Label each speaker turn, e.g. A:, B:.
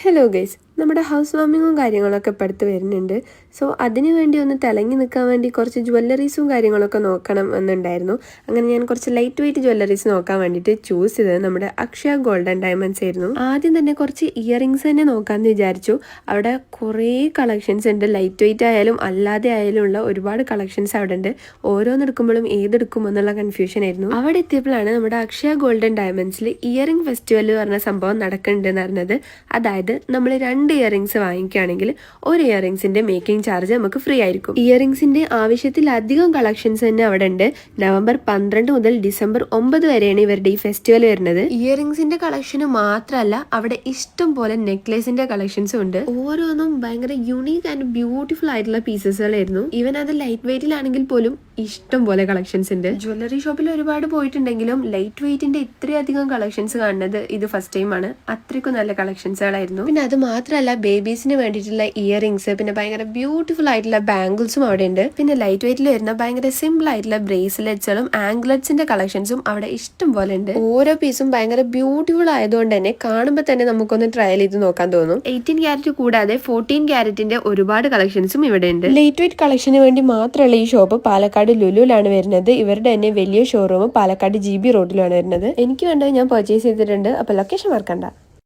A: Hello guys, നമ്മുടെ house വാമിങ്ങും കാര്യങ്ങളൊക്കെ ഇപ്പോൾ അടുത്ത് വരുന്നുണ്ട്. സോ അതിന് വേണ്ടി ഒന്ന് തിളങ്ങി നിൽക്കാൻ വേണ്ടി കുറച്ച് ജ്വല്ലറീസും കാര്യങ്ങളൊക്കെ നോക്കണം എന്നുണ്ടായിരുന്നു. അങ്ങനെ ഞാൻ കുറച്ച് ലൈറ്റ് വെയിറ്റ് ജ്വല്ലറീസ് നോക്കാൻ വേണ്ടിയിട്ട് ചൂസ് ചെയ്തത് നമ്മുടെ അക്ഷയ ഗോൾഡൻ ഡയമണ്ട്സ് ആയിരുന്നു. ആദ്യം തന്നെ കുറച്ച് ഇയറിങ്സ് തന്നെ നോക്കാമെന്ന് വിചാരിച്ചു. അവിടെ കുറേ കളക്ഷൻസ് ഉണ്ട്, ലൈറ്റ് വെയിറ്റ് ആയാലും അല്ലാതെ ആയാലും ഉള്ള ഒരുപാട് കളക്ഷൻസ് അവിടെ ഉണ്ട്. ഓരോന്നെടുക്കുമ്പോഴും ഏതെടുക്കും എന്നുള്ള കൺഫ്യൂഷൻ ആയിരുന്നു. അവിടെ എത്തിയപ്പോഴാണ് നമ്മുടെ അക്ഷയ ഗോൾഡൻ ഡയമണ്ട്സിൽ ഇയറിംഗ് ഫെസ്റ്റിവൽ പറഞ്ഞ സംഭവം നടക്കുന്നുണ്ടെന്ന് അറിഞ്ഞത്. അതായത് നമ്മൾ 2 ഇയറിങ്സ് വാങ്ങിക്കുകയാണെങ്കിൽ ഒരു ഇയറിങ്സിന്റെ മേക്കിംഗ് ചാർജ് നമുക്ക് ഫ്രീ ആയിരിക്കും. ഇയറിങ്സിന്റെ ആവശ്യത്തിലധികം കളക്ഷൻസ് തന്നെ അവിടെ ഉണ്ട്. നവംബർ 12 മുതൽ ഡിസംബർ 9 വരെയാണ് ഇവരുടെ ഈ ഫെസ്റ്റിവൽ വരുന്നത്. ഇയറിങ്സിന്റെ കളക്ഷന് മാത്രമല്ല, അവിടെ ഇഷ്ടം പോലെ നെക്ലേസിന്റെ കളക്ഷൻസും ഉണ്ട്. ഓരോന്നും ഭയങ്കര യുണീക്ക് ആൻഡ് ബ്യൂട്ടിഫുൾ ആയിട്ടുള്ള പീസസുകളായിരുന്നു. ഈവൻ അത് ലൈറ്റ് വെയിറ്റിലാണെങ്കിൽ പോലും ഇഷ്ടം പോലെ കളക്ഷൻസ് ഉണ്ട്. ജ്വല്ലറി ഷോപ്പിൽ ഒരുപാട് പോയിട്ടുണ്ടെങ്കിലും ലൈറ്റ് വെയിറ്റിന്റെ ഇത്രയധികം കളക്ഷൻസ് കാണുന്നത് ഇത് ഫസ്റ്റ് ടൈം ആണ്. അത്രയ്ക്കും നല്ല കളക്ഷൻസുകളായിരുന്നു. പിന്നെ അത് മാത്രമല്ല, ബേബീസിന് വേണ്ടിയിട്ടുള്ള ഇയറിങ്സ്, പിന്നെ ഭയങ്കര ബ്യൂട്ടിഫുൾ ആയിട്ടുള്ള ബാംഗിൾസും അവിടെ ഉണ്ട്. പിന്നെ ലൈറ്റ് വെയിറ്റിൽ വരുന്ന ഭയങ്കര സിമ്പിൾ ആയിട്ടുള്ള ബ്രേസ്ലെറ്റ്സുകളും ആംഗ്ലറ്റ്സിന്റെ കളക്ഷൻസും അവിടെ ഇഷ്ടം പോലെ ഉണ്ട്. ഓരോ പീസും ഭയങ്കര ബ്യൂട്ടിഫുൾ ആയതുകൊണ്ട് തന്നെ കാണുമ്പോൾ തന്നെ നമുക്കൊന്ന് ട്രയൽ ചെയ്ത് നോക്കാൻ തോന്നും. 18 ക്യാരറ്റ് കൂടാതെ 14 ക്യാരറ്റിന്റെ ഒരുപാട് കളക്ഷൻസും ഇവിടെ ഉണ്ട്. ലൈറ്റ് വെയിറ്റ് കളക്ഷന് വേണ്ടി മാത്രമുള്ള ഈ ഷോപ്പ് പാലക്കാട് ലുലുവിലാണ് വരുന്നത്. ഇവരുടെ തന്നെ വലിയ ഷോറൂം പാലക്കാട് GB റോഡിലാണ് വരുന്നത്. എനിക്ക് വേണ്ടത് ഞാൻ പർച്ചേസ് ചെയ്തിട്ടുണ്ട്. അപ്പോൾ ലൊക്കേഷൻ മറക്കണ്ട.